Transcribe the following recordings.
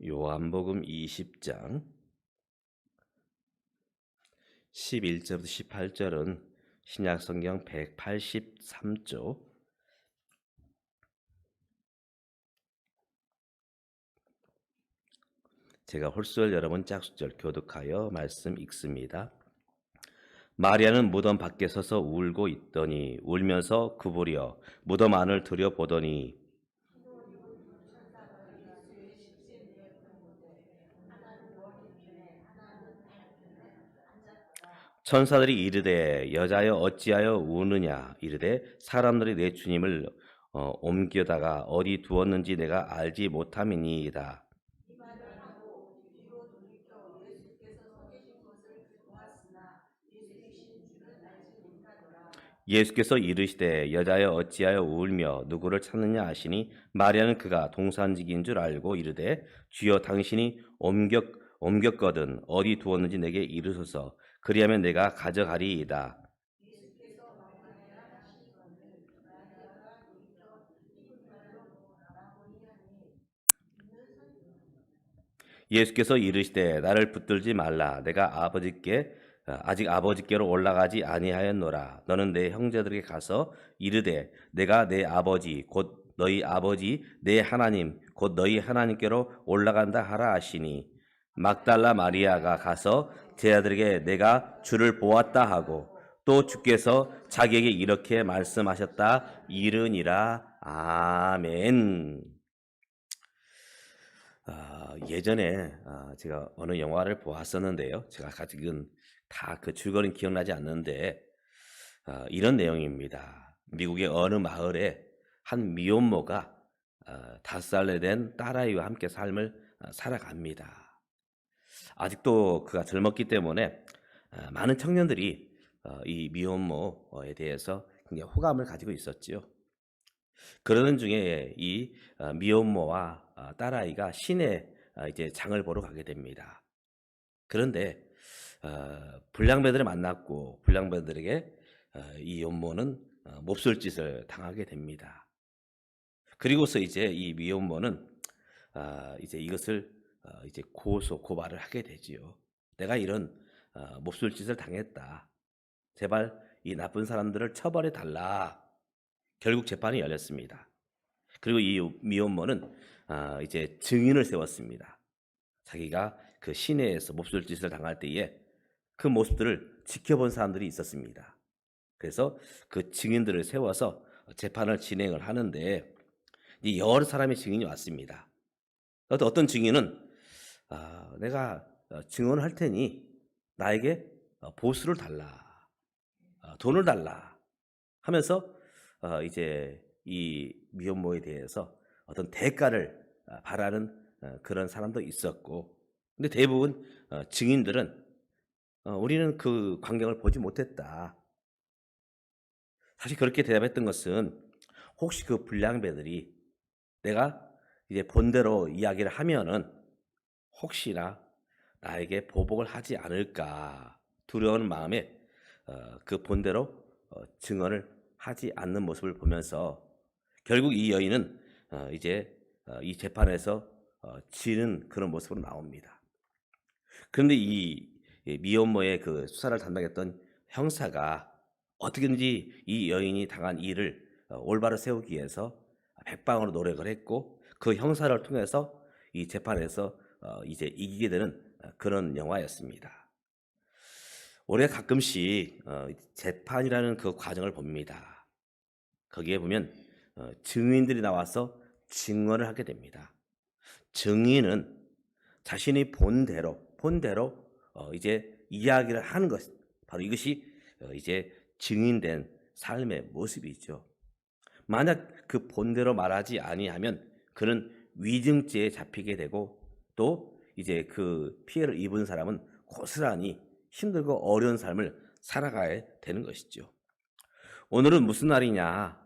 요한복음 20장 11절부터 18절은 신약성경 183쪽. 제가 홀수를 여러분 짝수절 교독하여 말씀 읽습니다. 마리아는 무덤 밖에 서서 울고 있더니 울면서 구부려 무덤 안을 들여보더니 천사들이 이르되 여자여 어찌하여 우느냐 이르되 사람들이 내 주님을 옮겨다가 어디 두었는지 내가 알지 못함이니이다. 예수께서 이르시되 여자여 어찌하여 울며 누구를 찾느냐 하시니 마리아는 그가 동산직인 줄 알고 이르되 주여 당신이 옮겼거든 어디 두었는지 내게 이르소서 그리하면 내가 가져가리이다. 예수께서 이르시되 나를 붙들지 말라 내가 아직 아버지께로 올라가지 아니하였노라. 너는 내 형제들에게 가서 이르되 내가 내 아버지 곧 너희 아버지 내 하나님 곧 너희 하나님께로 올라간다 하라 하시니 막달라 마리아가 가서 제자들에게 내가 주를 보았다 하고 또 주께서 자기에게 이렇게 말씀하셨다 이르니라. 아멘. 예전에 제가 어느 영화를 보았었는데요. 제가 아직은 다 그 줄거리는 기억나지 않는데 이런 내용입니다. 미국의 어느 마을에 한 미혼모가 5살에 된 딸아이와 함께 삶을 살아갑니다. 아직도 그가 젊었기 때문에 많은 청년들이 이 미혼모에 대해서 굉장히 호감을 가지고 있었지요. 그러는 중에 이 미혼모와 딸아이가 시내 이제 장을 보러 가게 됩니다. 그런데 불량배들을 만났고 불량배들에게 이 연모는 몹쓸 짓을 당하게 됩니다. 그리고서 이제 이 미혼모는 이제 이것을 이제 고발을 하게 되지요. 내가 이런 몹쓸 짓을 당했다. 제발 이 나쁜 사람들을 처벌해 달라. 결국 재판이 열렸습니다. 그리고 이 미혼모는 이제 증인을 세웠습니다. 자기가 그 시내에서 몹쓸 짓을 당할 때에 그 모습들을 지켜본 사람들이 있었습니다. 그래서 그 증인들을 세워서 재판을 진행을 하는데 이 여러 사람의 증인이 왔습니다. 어떤 증인은 내가 증언을 할 테니 나에게 보수를 달라, 돈을 달라 하면서 이제 이 미혼모에 대해서 어떤 대가를 바라는 그런 사람도 있었고, 근데 대부분 증인들은 우리는 그 광경을 보지 못했다. 사실 그렇게 대답했던 것은 혹시 그 불량배들이 내가 이제 본대로 이야기를 하면은 혹시나 나에게 보복을 하지 않을까 두려운 마음에 그 본대로 증언을 하지 않는 모습을 보면서 결국 이 여인은 이제 이 재판에서 지는 그런 모습으로 나옵니다. 그런데 이 미혼모의 그 수사를 담당했던 형사가 어떻게든지 이 여인이 당한 일을 올바로 세우기 위해서 백방으로 노력을 했고 그 형사를 통해서 이 재판에서 이제 이기게 되는 그런 영화였습니다. 우리가 가끔씩 재판이라는 그 과정을 봅니다. 거기에 보면 증인들이 나와서 증언을 하게 됩니다. 증인은 자신이 본대로 이제 이야기를 하는 것, 바로 이것이 이제 증인된 삶의 모습이죠. 만약 그 본대로 말하지 아니하면 그는 위증죄에 잡히게 되고 또 이제 그 피해를 입은 사람은 고스란히 힘들고 어려운 삶을 살아가야 되는 것이죠. 오늘은 무슨 날이냐?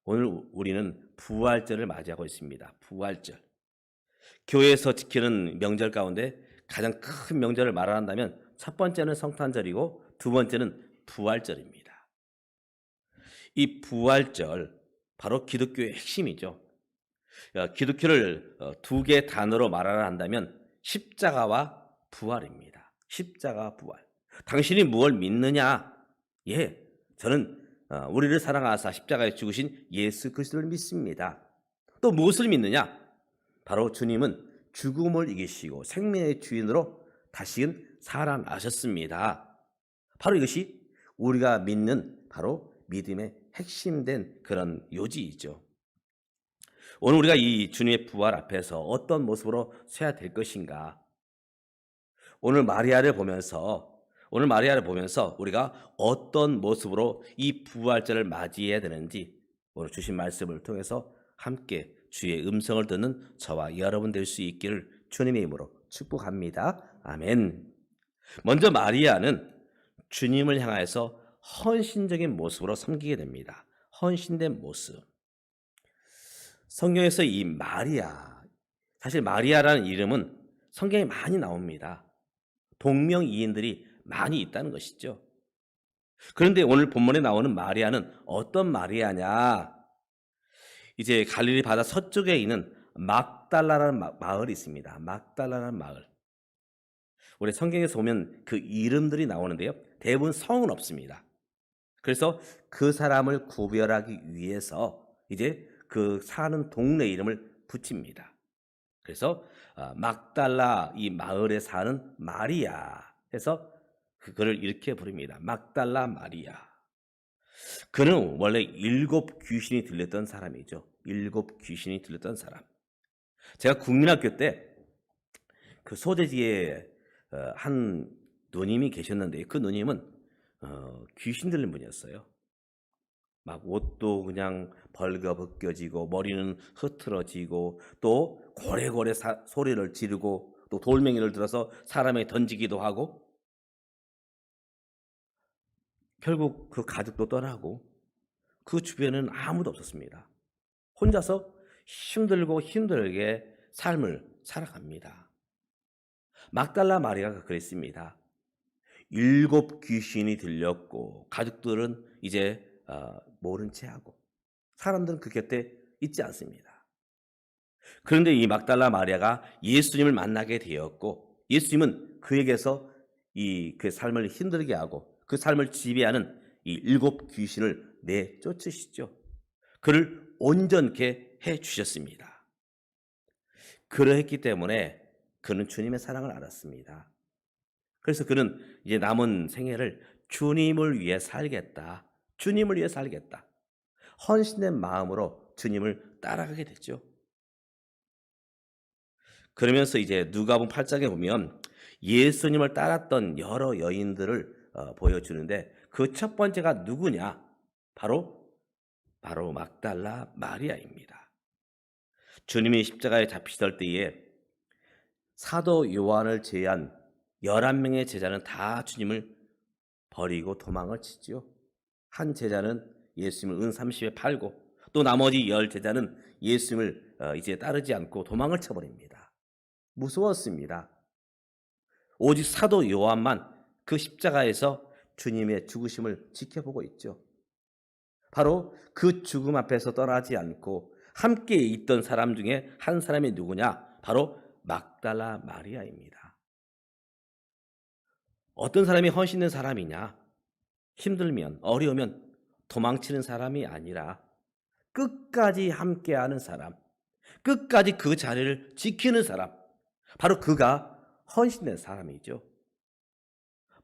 오늘 우리는 부활절을 맞이하고 있습니다. 부활절. 교회에서 지키는 명절 가운데 가장 큰 명절을 말한다면 첫 번째는 성탄절이고 두 번째는 부활절입니다. 이 부활절 바로 기독교의 핵심이죠. 기독교를 두 개 단어로 말하라 한다면 십자가와 부활입니다. 십자가 부활. 당신이 무엇을 믿느냐? 예, 저는 우리를 사랑하사 십자가에 죽으신 예수 그리스도를 믿습니다. 또 무엇을 믿느냐? 바로 주님은 죽음을 이기시고 생명의 주인으로 다시금 살아나셨습니다. 바로 이것이 우리가 믿는 바로 믿음의 핵심된 그런 요지이죠. 오늘 우리가 이 주님의 부활 앞에서 어떤 모습으로 서야 될 것인가? 오늘 마리아를 보면서 우리가 어떤 모습으로 이 부활절을 맞이해야 되는지 오늘 주신 말씀을 통해서 함께 주의 음성을 듣는 저와 여러분 될 수 있기를 주님의 이름으로 축복합니다. 아멘. 먼저 마리아는 주님을 향해서 헌신적인 모습으로 섬기게 됩니다. 헌신된 모습. 성경에서 이 마리아, 사실 마리아라는 이름은 성경에 많이 나옵니다. 동명이인들이 많이 있다는 것이죠. 그런데 오늘 본문에 나오는 마리아는 어떤 마리아냐? 이제 갈릴리 바다 서쪽에 있는 막달라라는 마을이 있습니다. 막달라라는 마을. 우리 성경에서 보면 그 이름들이 나오는데요. 대부분 성은 없습니다. 그래서 그 사람을 구별하기 위해서 이제 그 사는 동네 이름을 붙입니다. 그래서 막달라 이 마을에 사는 마리아 해서 그거를 이렇게 부릅니다. 막달라 마리아. 그는 원래 7 귀신이 들렸던 사람이죠. 7 귀신이 들렸던 사람. 제가 국민학교 때 그 소재지에 한 누님이 계셨는데 그 누님은 귀신 들린 분이었어요. 막 옷도 그냥 벌거벗겨지고 머리는 흐트러지고 또 고래고래 소리를 지르고 또 돌멩이를 들어서 사람에 던지기도 하고 결국 그 가족도 떠나고 그 주변에는 아무도 없었습니다. 혼자서 힘들게 삶을 살아갑니다. 막달라 마리아가 그랬습니다. 7 귀신이 들렸고 가족들은 이제 모른 채 하고 사람들은 그 곁에 있지 않습니다. 그런데 이 막달라 마리아가 예수님을 만나게 되었고 예수님은 그에게서 그 삶을 힘들게 하고 그 삶을 지배하는 이 7 귀신을 내쫓으시죠. 그를 온전케 해주셨습니다. 그러했기 때문에 그는 주님의 사랑을 알았습니다. 그래서 그는 이제 남은 생애를 주님을 위해 살겠다. 주님을 위해 살겠다. 헌신된 마음으로 주님을 따라가게 됐죠. 그러면서 이제 누가복음 8장에 보면 예수님을 따랐던 여러 여인들을 보여주는데 그 첫 번째가 누구냐? 바로 막달라 마리아입니다. 주님이 십자가에 잡히실 때에 사도 요한을 제외한 11명의 제자는 다 주님을 버리고 도망을 치지요. 한 제자는 예수님을 은 30에 팔고 또 나머지 10 제자는 예수님을 이제 따르지 않고 도망을 쳐버립니다. 무서웠습니다. 오직 사도 요한만 그 십자가에서 주님의 죽으심을 지켜보고 있죠. 바로 그 죽음 앞에서 떠나지 않고 함께 있던 사람 중에 한 사람이 누구냐? 바로 막달라 마리아입니다. 어떤 사람이 헌신된 사람이냐? 힘들면 어려우면 도망치는 사람이 아니라 끝까지 함께하는 사람, 끝까지 그 자리를 지키는 사람, 바로 그가 헌신된 사람이죠.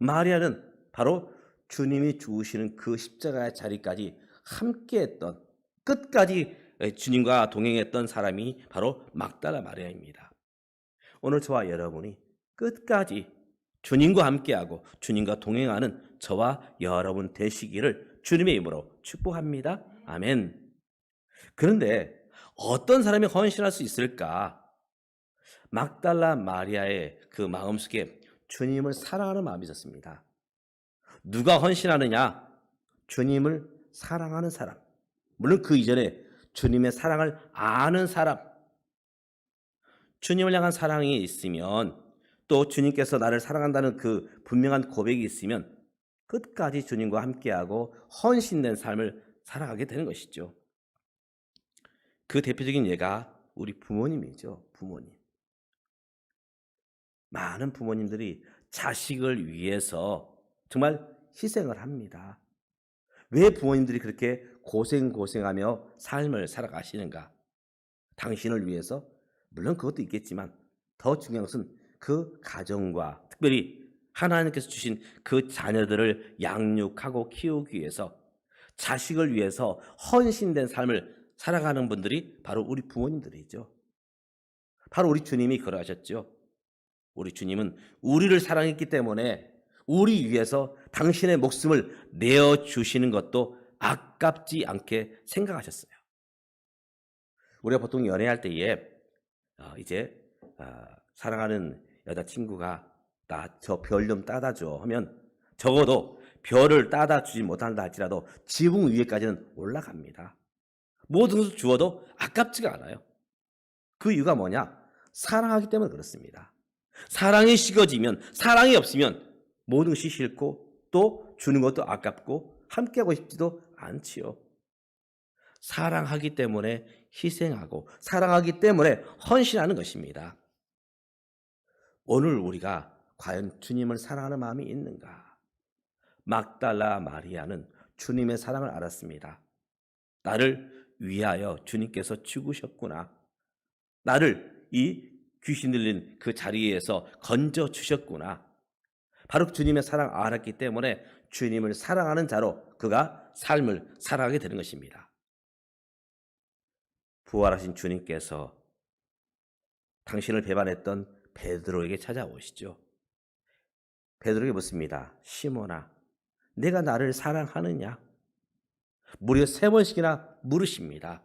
마리아는 바로 주님이 죽으시는 그 십자가의 자리까지 함께했던, 끝까지 주님과 동행했던 사람이 바로 막달라 마리아입니다. 오늘 저와 여러분이 끝까지 주님과 함께하고 주님과 동행하는 저와 여러분 되시기를 주님의 이름으로 축복합니다. 아멘. 그런데 어떤 사람이 헌신할 수 있을까? 막달라 마리아의 그 마음속에 주님을 사랑하는 마음이 있었습니다. 누가 헌신하느냐? 주님을 사랑하는 사람. 물론 그 이전에 주님의 사랑을 아는 사람. 주님을 향한 사랑이 있으면 또 주님께서 나를 사랑한다는 그 분명한 고백이 있으면 끝까지 주님과 함께하고 헌신된 삶을 살아가게 되는 것이죠. 그 대표적인 예가 우리 부모님이죠. 부모님. 많은 부모님들이 자식을 위해서 정말 희생을 합니다. 왜 부모님들이 그렇게 고생하며 삶을 살아가시는가? 당신을 위해서? 물론 그것도 있겠지만 더 중요한 것은 그 가정과 특별히 하나님께서 주신 그 자녀들을 양육하고 키우기 위해서 자식을 위해서 헌신된 삶을 살아가는 분들이 바로 우리 부모님들이죠. 바로 우리 주님이 그러하셨죠. 우리 주님은 우리를 사랑했기 때문에 우리 위해서 당신의 목숨을 내어주시는 것도 아깝지 않게 생각하셨어요. 우리가 보통 연애할 때에 이제 사랑하는 여자친구가 나 저 별 좀 따다 줘 하면 적어도 별을 따다 주지 못한다 할지라도 지붕 위에까지는 올라갑니다. 모든 것을 주어도 아깝지가 않아요. 그 이유가 뭐냐? 사랑하기 때문에 그렇습니다. 사랑이 식어지면, 사랑이 없으면 모든 것이 싫고 또 주는 것도 아깝고 함께하고 싶지도 않지요. 사랑하기 때문에 희생하고 사랑하기 때문에 헌신하는 것입니다. 오늘 우리가 과연 주님을 사랑하는 마음이 있는가? 막달라 마리아는 주님의 사랑을 알았습니다. 나를 위하여 주님께서 죽으셨구나. 나를 이 귀신 들린 그 자리에서 건져 주셨구나. 바로 주님의 사랑 알았기 때문에 주님을 사랑하는 자로 그가 삶을 살아가게 되는 것입니다. 부활하신 주님께서 당신을 배반했던 베드로에게 찾아오시죠. 베드로에게 묻습니다. 시몬아, 내가 나를 사랑하느냐? 무려 3번씩이나 물으십니다.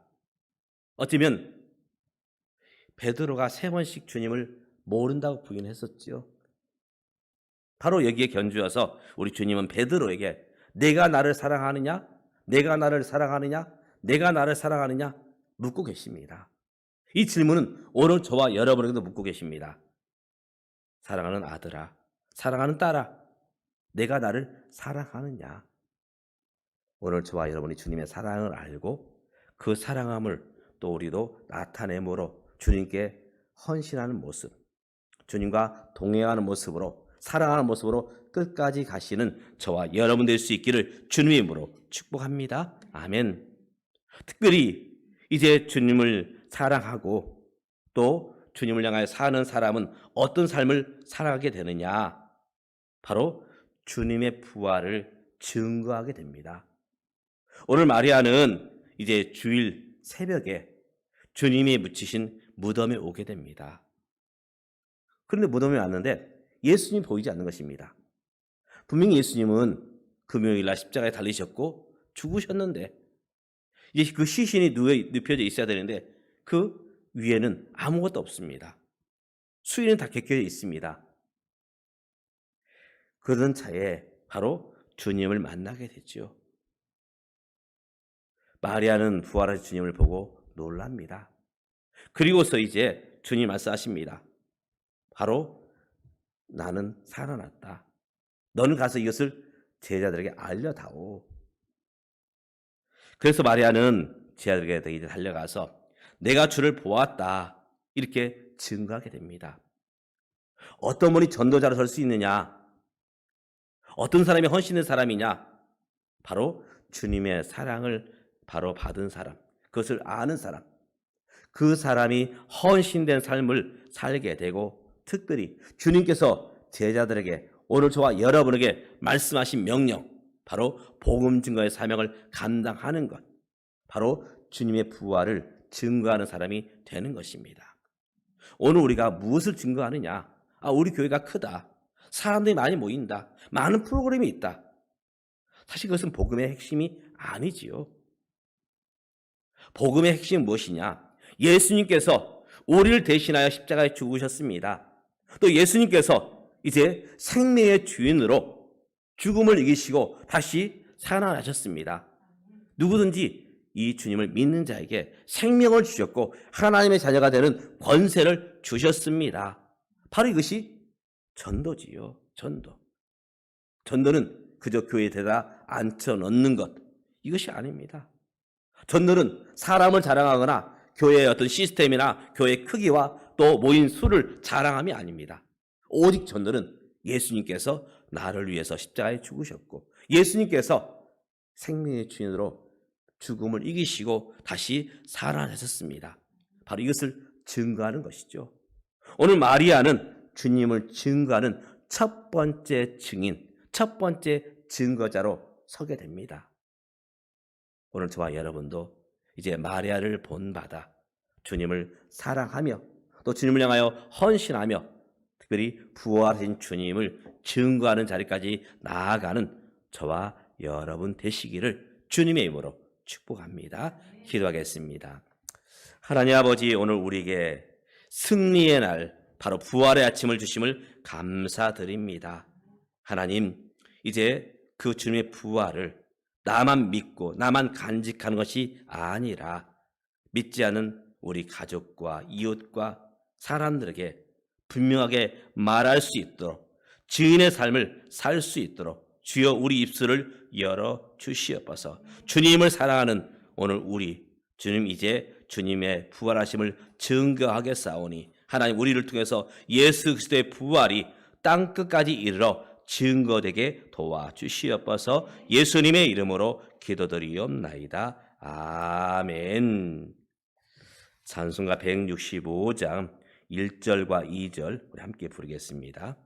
어쩌면 베드로가 3번씩 주님을 모른다고 부인했었죠. 바로 여기에 견주어서 우리 주님은 베드로에게 내가 나를 사랑하느냐? 내가 나를 사랑하느냐? 내가 나를 사랑하느냐? 묻고 계십니다. 이 질문은 오늘 저와 여러분에게도 묻고 계십니다. 사랑하는 아들아, 사랑하는 딸아, 내가 나를 사랑하느냐? 오늘 저와 여러분이 주님의 사랑을 알고 그 사랑함을 또 우리도 나타내므로 주님께 헌신하는 모습, 주님과 동행하는 모습으로 사랑하는 모습으로 끝까지 가시는 저와 여러분 될 수 있기를 주님의 이름으로 축복합니다. 아멘. 특별히 이제 주님을 사랑하고 또 주님을 향하여 사는 사람은 어떤 삶을 살아가게 되느냐? 바로 주님의 부활을 증거하게 됩니다. 오늘 마리아는 이제 주일 새벽에 주님이 묻히신 무덤에 오게 됩니다. 그런데 무덤에 왔는데 예수님 보이지 않는 것입니다. 분명히 예수님은 금요일날 십자가에 달리셨고 죽으셨는데 이제 그 시신이 눕혀져 있어야 되는데 그 위에는 아무것도 없습니다. 수위는 다 개켜져 있습니다. 그런 차에 바로 주님을 만나게 됐죠. 마리아는 부활하신 주님을 보고 놀랍니다. 그리고서 이제 주님 말씀하십니다. 바로 나는 살아났다. 너는 가서 이것을 제자들에게 알려다오. 그래서 마리아는 제자들에게 이제 달려가서 내가 주를 보았다. 이렇게 증거하게 됩니다. 어떤 분이 전도자로 설 수 있느냐? 어떤 사람이 헌신된 사람이냐? 바로 주님의 사랑을 바로 받은 사람, 그것을 아는 사람, 그 사람이 헌신된 삶을 살게 되고 특별히 주님께서 제자들에게 오늘 저와 여러분에게 말씀하신 명령, 바로 복음 증거의 사명을 감당하는 것, 바로 주님의 부활을 증거하는 사람이 되는 것입니다. 오늘 우리가 무엇을 증거하느냐? 우리 교회가 크다. 사람들이 많이 모인다. 많은 프로그램이 있다. 사실 그것은 복음의 핵심이 아니지요. 복음의 핵심은 무엇이냐? 예수님께서 우리를 대신하여 십자가에 죽으셨습니다. 또 예수님께서 이제 생명의 주인으로 죽음을 이기시고 다시 살아나셨습니다. 누구든지 이 주님을 믿는 자에게 생명을 주셨고 하나님의 자녀가 되는 권세를 주셨습니다. 바로 이것이 전도지요. 전도는 그저 교회에 데다 앉혀 넣는 것, 이것이 아닙니다. 전도는 사람을 자랑하거나 교회의 어떤 시스템이나 교회 크기와 또 모인 수를 자랑함이 아닙니다. 오직 저들은 예수님께서 나를 위해서 십자가에 죽으셨고 예수님께서 생명의 주인으로 죽음을 이기시고 다시 살아나셨습니다. 바로 이것을 증거하는 것이죠. 오늘 마리아는 주님을 증거하는 첫 번째 증인, 첫 번째 증거자로 서게 됩니다. 오늘 저와 여러분도 이제 마리아를 본받아 주님을 사랑하며 또 주님을 향하여 헌신하며 특별히 부활하신 주님을 증거하는 자리까지 나아가는 저와 여러분 되시기를 주님의 이름으로 축복합니다. 기도하겠습니다. 하나님 아버지, 오늘 우리에게 승리의 날, 바로 부활의 아침을 주심을 감사드립니다. 하나님, 이제 그 주님의 부활을 나만 믿고 나만 간직하는 것이 아니라 믿지 않은 우리 가족과 이웃과 사람들에게 분명하게 말할 수 있도록 증인의 삶을 살 수 있도록 주여 우리 입술을 열어 주시옵소서. 주님을 사랑하는 오늘 우리 주님, 이제 주님의 부활하심을 증거하겠사오니 하나님 우리를 통해서 예수 그리스도의 부활이 땅끝까지 이르러 증거되게 도와주시옵소서. 예수님의 이름으로 기도드리옵나이다. 아멘. 찬송가 165장 1절과 2절 우리 함께 부르겠습니다.